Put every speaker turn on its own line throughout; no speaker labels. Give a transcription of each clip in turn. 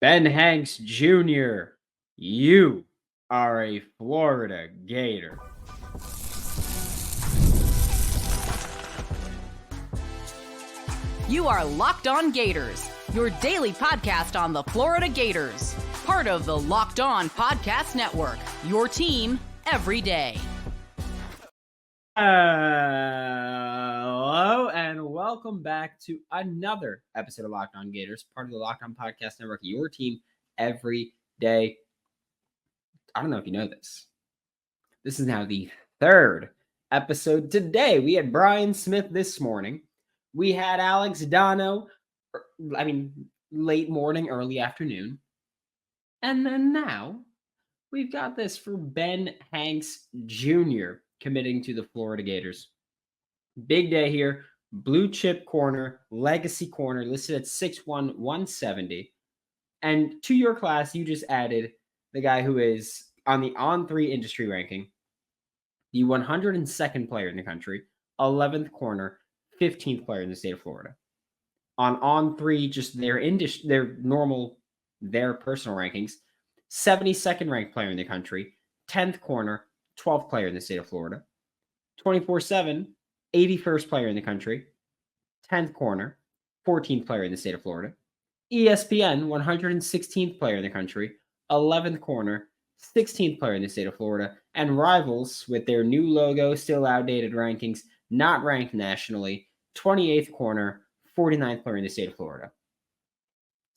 Ben Hanks Jr., you are a Florida Gator.
You are Locked On Gators, your daily podcast on the Florida Gators. Part of the Locked On Podcast Network, your team every day.
Hello, and welcome back to another episode of Locked On Gators, part of the Locked On Podcast Network, your team every day. I don't know if you know this. This is now the third episode. Today, we had Brian Smith this morning. We had Alex Dono, late morning, early afternoon. And then now, we've got this for Ben Hanks Jr. committing to the Florida Gators. Big day here. Blue chip corner, legacy corner, listed at 6'1", 170. And to your class, you just added the guy who is on the On3 industry ranking, the 102nd player in the country, 11th corner, 15th player in the state of Florida. On three, just their personal rankings, 72nd ranked player in the country, 10th corner, 12th player in the state of Florida, 24/7, 81st player in the country, 10th corner, 14th player in the state of Florida, ESPN, 116th player in the country, 11th corner, 16th player in the state of Florida, and Rivals, with their new logo, still outdated rankings, not ranked nationally, 28th corner, 49th player in the state of Florida.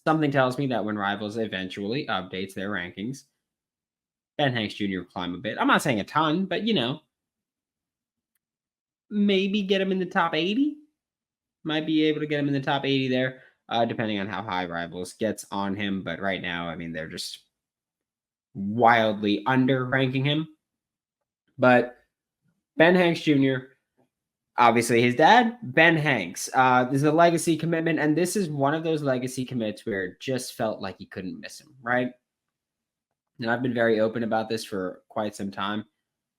Something tells me that when Rivals eventually updates their rankings, Ben Hanks Jr. will climb a bit. I'm not saying a ton, but, maybe get him in the top 80. Might be able to get him in the top 80 there, depending on how high Rivals gets on him. But right now, they're just wildly under-ranking him. But Ben Hanks Jr., obviously his dad, Ben Hanks. This is a legacy commitment, and this is one of those legacy commits where it just felt like you couldn't miss him, right? And I've been very open about this for quite some time.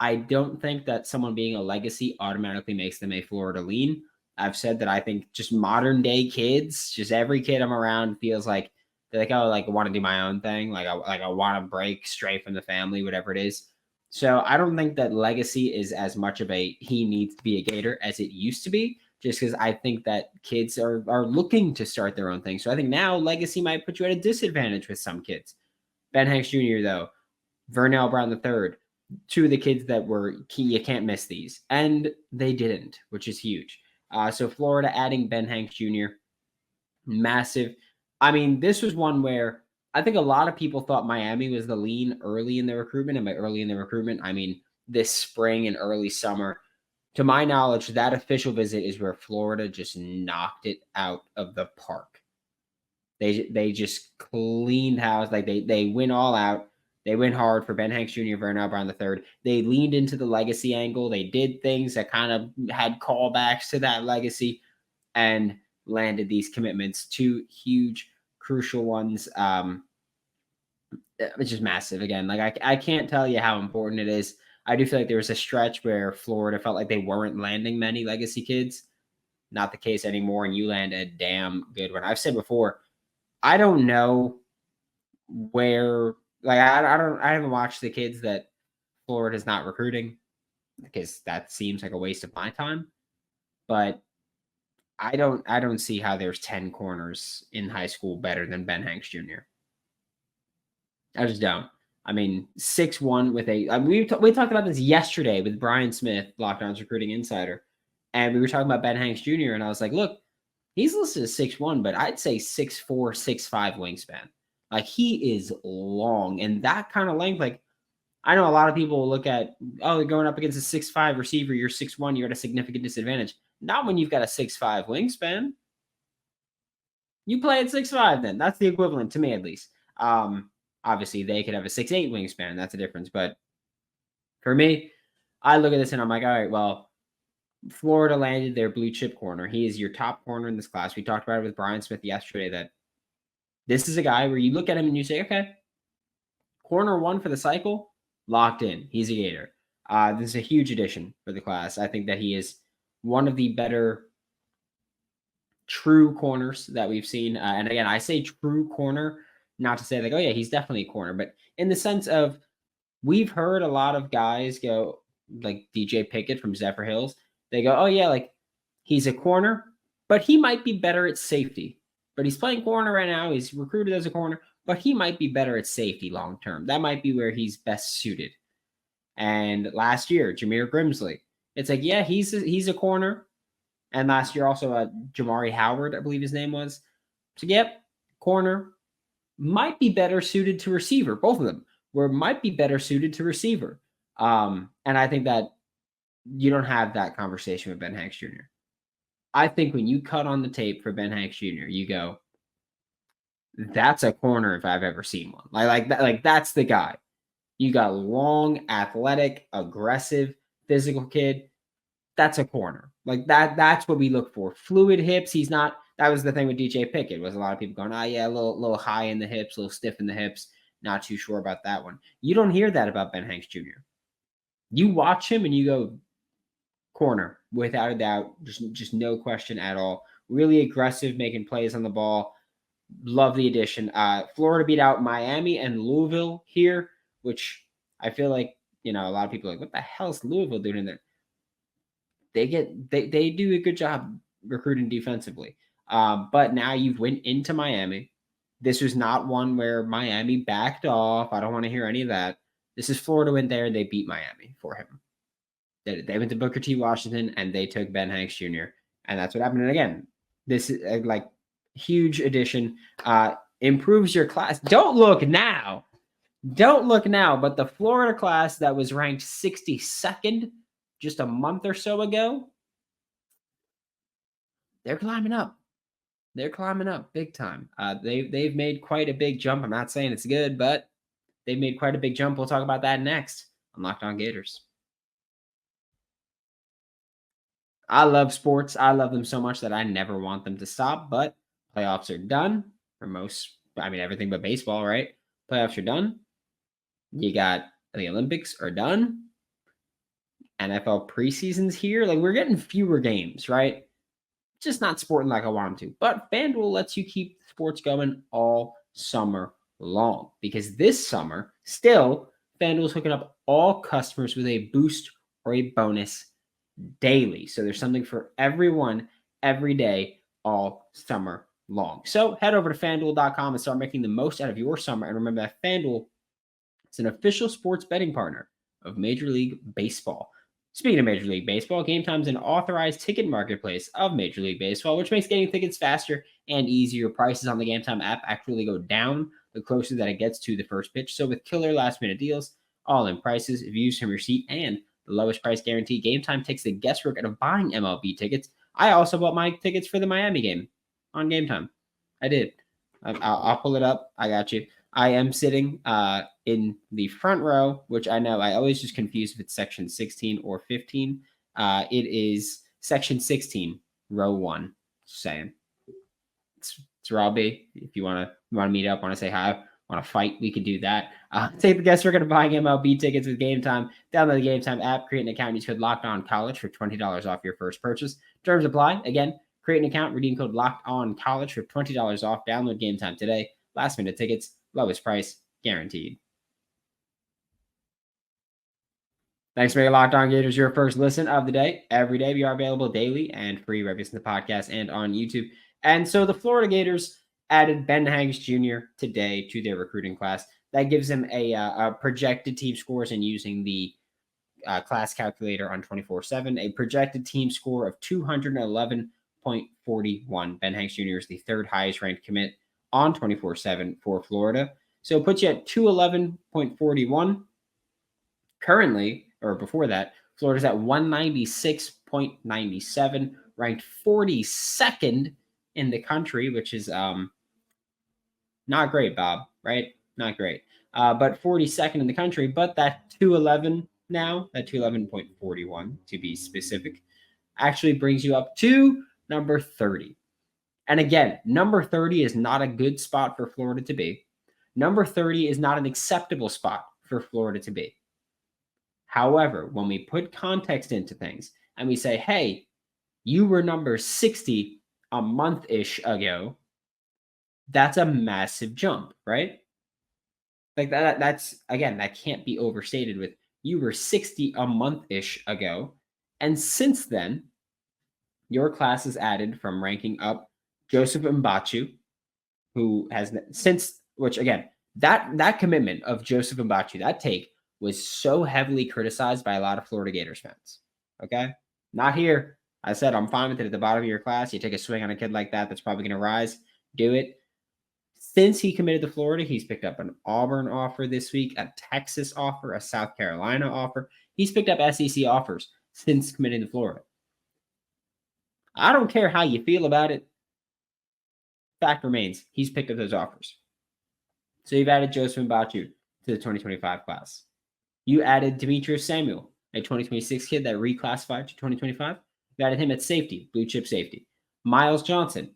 I don't think that someone being a legacy automatically makes them a Florida lean. I've said that I think just modern day kids, just every kid I'm around feels like they're like, oh, like I want to do my own thing. Like I want to break straight from the family, whatever it is. So I don't think that legacy is as much of a he needs to be a Gator as it used to be, just because I think that kids are looking to start their own thing. So I think now legacy might put you at a disadvantage with some kids. Ben Hanks Jr., though, Vernell Brown III, two of the kids that were key, you can't miss these. And they didn't, which is huge. So Florida adding Ben Hanks Jr., massive. This was one where I think a lot of people thought Miami was the lean early in the recruitment. And by early in the recruitment, I mean this spring and early summer. To my knowledge, that official visit is where Florida just knocked it out of the park. They just cleaned house. Like they went all out. They went hard for Ben Hanks Jr., Vernell Brown III. They leaned into the legacy angle. They did things that kind of had callbacks to that legacy and landed these commitments. Two huge, crucial ones. It's just massive. Again, like I can't tell you how important it is. I do feel like there was a stretch where Florida felt like they weren't landing many legacy kids. Not the case anymore, and you land a damn good one. I've said before, I don't know where, like I haven't watched the kids that Florida's not recruiting because that seems like a waste of my time. But I don't see how there's 10 corners in high school better than Ben Hanks Jr. I just don't. 6'1" with we talked about this yesterday with Brian Smith, Locked On's recruiting insider, and we were talking about Ben Hanks Jr. and I was like, look, he's listed as 6'1", but I'd say 6'4", 6'5" wingspan. Like he is long, and that kind of length. Like I know a lot of people will look at, oh, going up against a 6'5" receiver, you're 6'1", you're at a significant disadvantage. Not when you've got a 6'5" wingspan. You play at 6'5", then that's the equivalent to me, at least. Obviously, they could have a 6'8" wingspan. That's a difference. But for me, I look at this and I'm like, all right, well, Florida landed their blue chip corner. He is your top corner in this class. We talked about it with Brian Smith yesterday that this is a guy where you look at him and you say, okay, corner one for the cycle, locked in. He's a Gator. This is a huge addition for the class. I think that he is one of the better true corners that we've seen. And again, I say true corner Not to say like, oh yeah, he's definitely a corner, but in the sense of we've heard a lot of guys go like DJ Pickett from Zephyr Hills. They go, oh yeah, like he's a corner, but he might be better at safety. But he's playing corner right now. He's recruited as a corner, but he might be better at safety long term. That might be where he's best suited. And last year, Jameer Grimsley, it's like, yeah, he's a corner. And last year also Jamari Howard, I believe his name was. So yep, corner might be better suited to receiver. Both of them might be better suited to receiver. And I think that you don't have that conversation with Ben Hanks Jr. I think when you cut on the tape for Ben Hanks Jr., you go, that's a corner if I've ever seen one. Like that's the guy. You got long, athletic, aggressive, physical kid. That's a corner. Like that's what we look for. Fluid hips. He's not. That was the thing with DJ Pickett, was a lot of people going, yeah, a little high in the hips, a little stiff in the hips. Not too sure about that one. You don't hear that about Ben Hanks Jr. You watch him and you go, corner, without a doubt. Just no question at all. Really aggressive, making plays on the ball. Love the addition. Florida beat out Miami and Louisville here, which I feel like, a lot of people are like, what the hell is Louisville doing in there? They do a good job recruiting defensively. But now you've went into Miami. This was not one where Miami backed off. I don't want to hear any of that. This is Florida went there and they beat Miami for him. They went to Booker T. Washington and they took Ben Hanks Jr. And that's what happened. And again, this is like huge addition. Improves your class. Don't look now. But the Florida class that was ranked 62nd just a month or so ago, they're climbing up. They're climbing up big time. They've made quite a big jump. I'm not saying it's good, but they've made quite a big jump. We'll talk about that next on Locked On Gators. I love sports. I love them so much that I never want them to stop, but playoffs are done for most. Everything but baseball, right? Playoffs are done. You got the Olympics are done. NFL preseason's here. Like, we're getting fewer games, right? Just not sporting like I want them to. But FanDuel lets you keep sports going all summer long, because this summer, still, FanDuel's hooking up all customers with a boost or a bonus daily. So there's something for everyone every day all summer long. So head over to FanDuel.com and start making the most out of your summer. And remember that FanDuel is an official sports betting partner of Major League Baseball. Speaking of Major League Baseball, Game Time is an authorized ticket marketplace of Major League Baseball, which makes getting tickets faster and easier. Prices on the Game Time app actually go down the closer that it gets to the first pitch. So with killer last-minute deals, all-in prices, views from your seat, and the lowest price guarantee, Game Time takes the guesswork out of buying MLB tickets. I also bought my tickets for the Miami game on Game Time. I did. I'll pull it up. I got you. I am sitting in the front row, which I know I always just confuse if it's section 16 or 15. It is section 16, row 1. Just saying. It's where I'll be. If you want to meet up, want to say hi, want to fight, we can do that. Take the guesswork of buying MLB tickets with Game Time. Download the Game Time app, create an account, use code Locked On College for $20 off your first purchase. Terms apply. Again, create an account, redeem code Locked On College for $20 off. Download Game Time today. Last minute tickets, lowest price guaranteed. Thanks for making Locked On Gators your first listen of the day. Every day we are available daily and free wherever you listen to the podcast and on YouTube. And so the Florida Gators added Ben Hanks Jr. today to their recruiting class. That gives them a projected team scores, and using the class calculator on 24/7, a projected team score of 211.41. Ben Hanks Jr. is the third highest ranked commit on 24/7 for Florida. So it puts you at 211.41. Currently, or before that, Florida's at 196.97, ranked 42nd in the country, which is not great, Bob, right? Not great. But 42nd in the country, but that 211 now, that 211.41 to be specific, actually brings you up to number 30. And again, number 30 is not a good spot for Florida to be. Number 30 is not an acceptable spot for Florida to be. However, when we put context into things and we say, hey, you were number 60 a month-ish ago, That's a massive jump, right? Like that's again, that can't be overstated with you were 60 a month-ish ago. And since then, your class has added from ranking up Joseph Mbachu, who has since which again, that commitment of Joseph Mbachu, that take was so heavily criticized by a lot of Florida Gators fans. Okay. Not here. I said I'm fine with it at the bottom of your class. You take a swing on a kid like that that's probably going to rise. Do it. Since he committed to Florida, he's picked up an Auburn offer this week, a Texas offer, a South Carolina offer. He's picked up SEC offers since committing to Florida. I don't care how you feel about it. Fact remains, he's picked up those offers. So you've added Joseph Mbachu to the 2025 class. You added Demetrius Samuel, a 2026 kid that reclassified to 2025. You added him at safety, blue chip safety. Miles Johnson,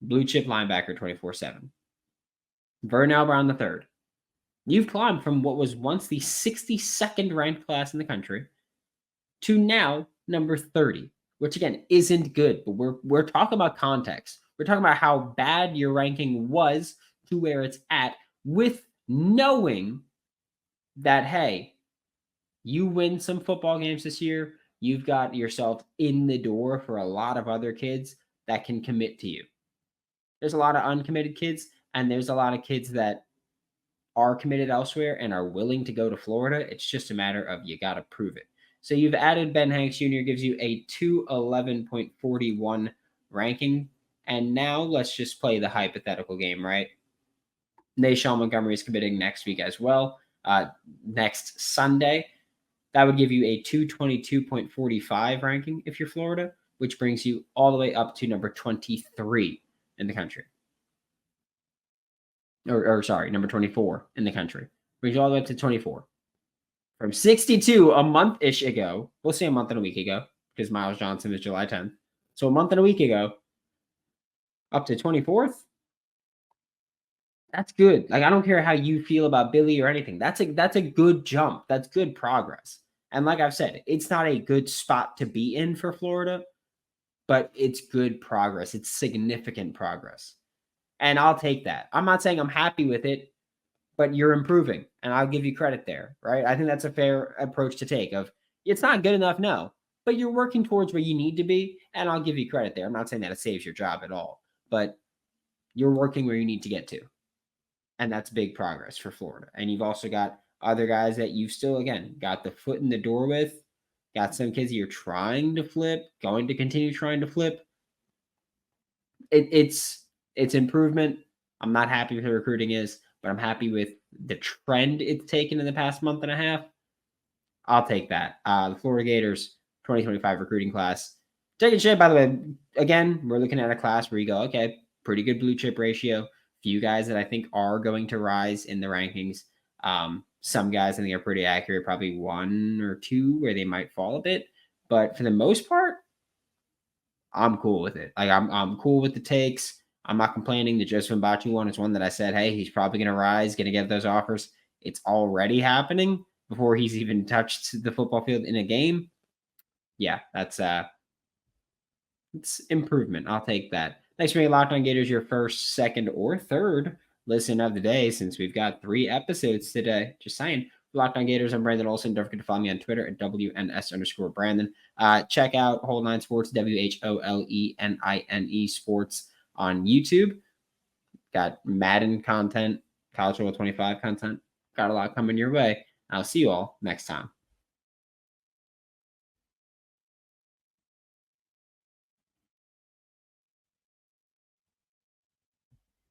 blue chip linebacker 24/7. Vernell Brown III. You've climbed from what was once the 62nd ranked class in the country to now number 30, which again isn't good, but we're talking about context. We're talking about how bad your ranking was to where it's at, with knowing that, hey, you win some football games this year, you've got yourself in the door for a lot of other kids that can commit to you. There's a lot of uncommitted kids, and there's a lot of kids that are committed elsewhere and are willing to go to Florida. It's just a matter of you got to prove it. So you've added Ben Hanks Jr., gives you a 211.41 ranking. And now let's just play the hypothetical game, right? Nayshawn Montgomery is committing next week as well, next Sunday. That would give you a 222.45 ranking if you're Florida, which brings you all the way up to number 23 in the country. Or sorry, number 24 in the country. Brings you all the way up to 24. From 62 a month-ish ago, we'll say a month and a week ago, because Miles Johnson is July 10th. So a month and a week ago, up to 24th. That's good. Like, I don't care how you feel about Billy or anything. That's a good jump. That's good progress. And like I've said, it's not a good spot to be in for Florida, but it's good progress. It's significant progress. And I'll take that. I'm not saying I'm happy with it, but you're improving, and I'll give you credit there, right? I think that's a fair approach to take of, it's not good enough, no, but you're working towards where you need to be, and I'll give you credit there. I'm not saying that it saves your job at all, but you're working where you need to get to. And that's big progress for Florida. And you've also got other guys that you've still, again, got the foot in the door with, got some kids that you're trying to flip, going to continue trying to flip. It's improvement. I'm not happy with who recruiting is, but I'm happy with the trend it's taken in the past month and a half. I'll take that. The Florida Gators 2025 recruiting class. Taking shape, by the way. Again, we're looking at a class where you go, okay, pretty good blue chip ratio. Few guys that I think are going to rise in the rankings. Some guys I think are pretty accurate, probably one or two where they might fall a bit. But for the most part, I'm cool with it. Like I'm cool with the takes. I'm not complaining. The Joseph Mbachu one is one that I said, hey, he's probably going to rise, going to get those offers. It's already happening before he's even touched the football field in a game. Yeah, that's it's improvement. I'll take that. Thanks for being Locked On Gators, your first, second, or third listen of the day, since we've got 3 episodes today. Just saying. Locked On Gators, I'm Brandon Olsen. Don't forget to follow me on Twitter at WNS_Brandon. Check out Whole 9 Sports, WHOLENINE Sports on YouTube. Got Madden content, College Football 25 content. Got a lot coming your way. I'll see you all next time.